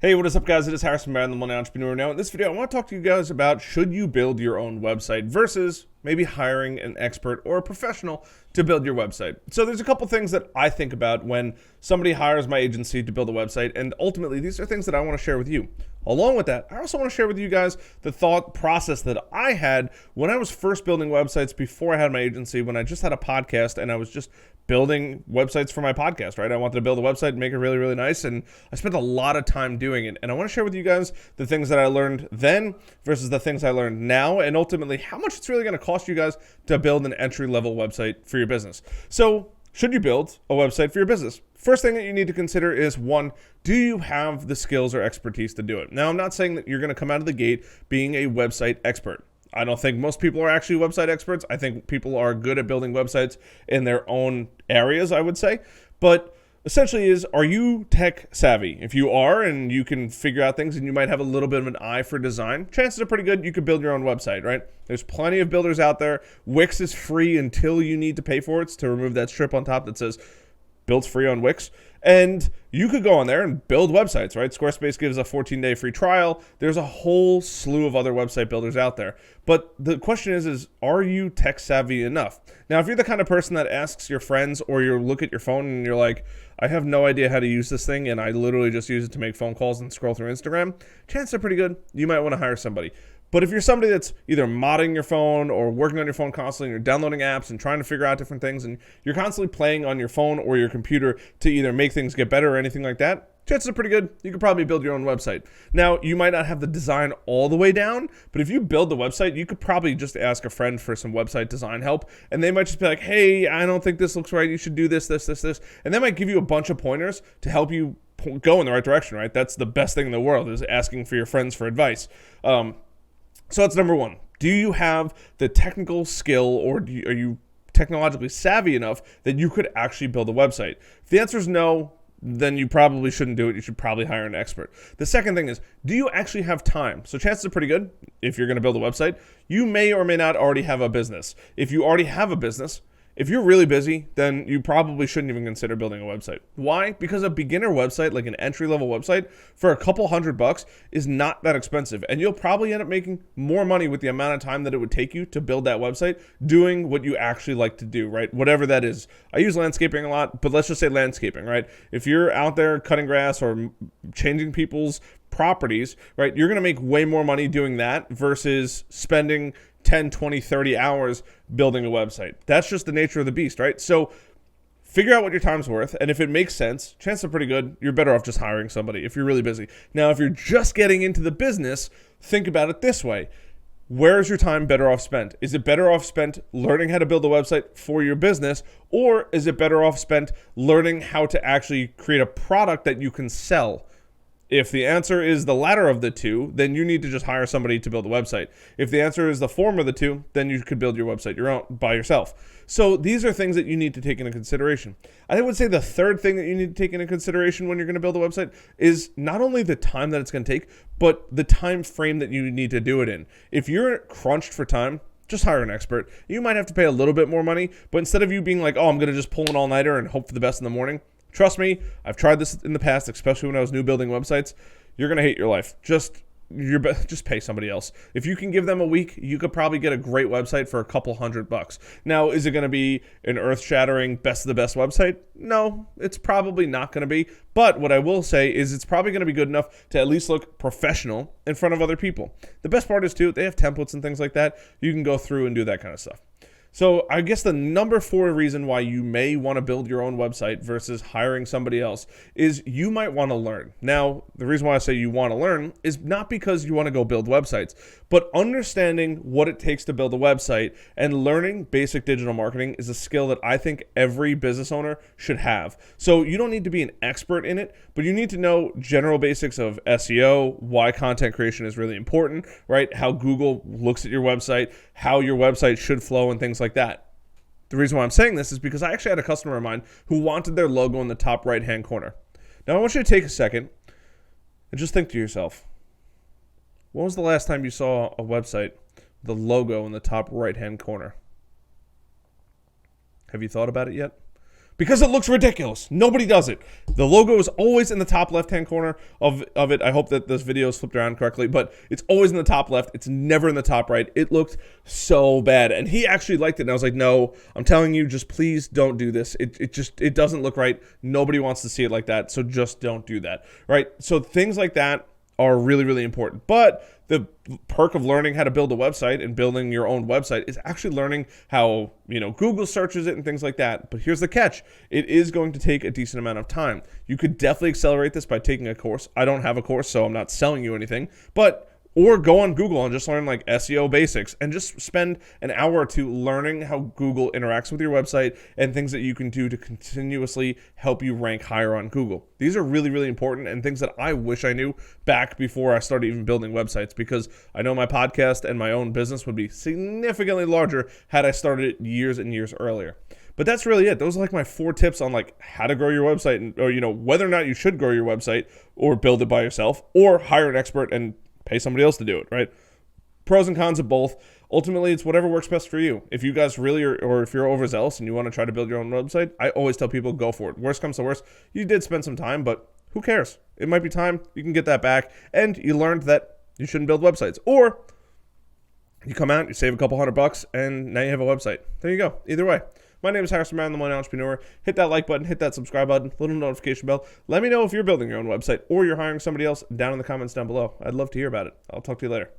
Hey, what is up, guys? It is Harrison Barron, the Millennial Entrepreneur. Now, in this video, I want to talk to you guys about should you build your own website versus maybe hiring an expert or a professional to build your website. So there's a couple things that I think about when somebody hires my agency to build a website, and ultimately, these are things that I want to share with you. Along with that, I also want to share with you guys the thought process that I had when I was first building websites before I had my agency, when I just had a podcast and I was just building websites for my podcast, right? I wanted to build a website and make it really, really nice, and I spent a lot of time doing it. And I want to share with you guys the things that I learned then versus the things I learned now, and ultimately how much it's really going to cost you guys to build an entry-level website for your business. So, should you build a website for your business? First thing that you need to consider is, one, do you have the skills or expertise to do it? Now, I'm not saying that you're going to come out of the gate being a website expert. I don't think most people are actually website experts. I think people are good at building websites in their own areas, I would say. But essentially are you tech savvy? If you are and you can figure out things and you might have a little bit of an eye for design, chances are pretty good you could build your own website, right? There's plenty of builders out there. Wix is free until you need to pay for it to remove that strip on top that says builds free on Wix. And you could go on there and build websites, right? Squarespace gives a 14-day free trial. There's a whole slew of other website builders out there. But the question is are you tech savvy enough? Now, if you're the kind of person that asks your friends or you look at your phone and you're like, I have no idea how to use this thing and I literally just use it to make phone calls and scroll through Instagram, chances are pretty good you might want to hire somebody. But if you're somebody that's either modding your phone or working on your phone constantly, and you're downloading apps and trying to figure out different things, and you're constantly playing on your phone or your computer to either make things get better or anything like that, chances are pretty good you could probably build your own website. Now, you might not have the design all the way down, but if you build the website, you could probably just ask a friend for some website design help, and they might just be like, hey, I don't think this looks right. You should do this, this, this, this. And they might give you a bunch of pointers to help you go in the right direction, right? That's the best thing in the world, is asking for your friends for advice. So that's number one. Do you have the technical skill, or are you technologically savvy enough that you could actually build a website? If the answer is no, then you probably shouldn't do it. You should probably hire an expert. The second thing is, do you actually have time? So chances are pretty good, if you're going to build a website, you may or may not already have a business. If you already have a business, if you're really busy, then you probably shouldn't even consider building a website. Why? Because a beginner website, like an entry-level website, for a couple $100 is not that expensive. And you'll probably end up making more money with the amount of time that it would take you to build that website doing what you actually like to do, right? Whatever that is. I use landscaping a lot, but let's just say landscaping, right? If you're out there cutting grass or changing people's properties, right, you're going to make way more money doing that versus spending 10, 20, 30 hours building a website. That's just the nature of the beast, right? So figure out what your time's worth, and if it makes sense, chances are pretty good you're better off just hiring somebody if you're really busy. Now, if you're just getting into the business, think about it this way. Where is your time better off spent? Is it better off spent learning how to build a website for your business, or is it better off spent learning how to actually create a product that you can sell? If the answer is the latter of the two, then you need to just hire somebody to build a website. If the answer is the former of the two, then you could build your website your own by yourself. So these are things that you need to take into consideration. I would say the third thing that you need to take into consideration when you're going to build a website is not only the time that it's going to take, but the time frame that you need to do it in. If you're crunched for time, just hire an expert. You might have to pay a little bit more money, but instead of you being like, oh, I'm going to just pull an all-nighter and hope for the best in the morning, trust me, I've tried this in the past, especially when I was new building websites. You're going to hate your life. Just pay somebody else. If you can give them a week, you could probably get a great website for a couple $100. Now, is it going to be an earth-shattering, best of the best website? No, it's probably not going to be. But what I will say is it's probably going to be good enough to at least look professional in front of other people. The best part is, too, they have templates and things like that. You can go through and do that kind of stuff. So I guess the number 4 reason why you may want to build your own website versus hiring somebody else is you might want to learn. Now, the reason why I say you want to learn is not because you want to go build websites, but understanding what it takes to build a website and learning basic digital marketing is a skill that I think every business owner should have. So you don't need to be an expert in it, but you need to know general basics of SEO, why content creation is really important, right? How Google looks at your website, how your website should flow, and things like that. The reason why I'm saying this is because I actually had a customer of mine who wanted their logo in the top right-hand corner. Now, I want you to take a second and just think to yourself, when was the last time you saw a website with the logo in the top right-hand corner? Have you thought about it yet? because it looks ridiculous. Nobody does it. The logo is always in the top left-hand corner of it. I hope that this video is flipped around correctly, but it's always in the top left. It's never in the top right. It looked so bad, and he actually liked it, and I was like, no, I'm telling you, just please don't do this. It doesn't look right. Nobody wants to see it like that, so just don't do that, right? So things like that are really, really important. But the perk of learning how to build a website and building your own website is actually learning how, Google searches it and things like that. But here's the catch. It is going to take a decent amount of time. You could definitely accelerate this by taking a course. I don't have a course, so I'm not selling you anything. Or go on Google and just learn like SEO basics and just spend an hour or two learning how Google interacts with your website and things that you can do to continuously help you rank higher on Google. These are really, really important and things that I wish I knew back before I started even building websites, because I know my podcast and my own business would be significantly larger had I started it years and years earlier. But that's really it. Those are like my 4 tips on like how to grow your website, or whether or not you should grow your website or build it by yourself or hire an expert and pay somebody else to do it, right? Pros and cons of both. Ultimately, it's whatever works best for you. If you guys really are, or if you're overzealous and you want to try to build your own website, I always tell people go for it. Worst comes to worst, you did spend some time, but who cares? It might be time. You can get that back, and you learned that you shouldn't build websites. Or you come out, you save a couple $100, and now you have a website. There you go. Either way. My name is Harrison Brown, the Millennial Entrepreneur. Hit that like button, hit that subscribe button, little notification bell. Let me know if you're building your own website or you're hiring somebody else down in the comments down below. I'd love to hear about it. I'll talk to you later.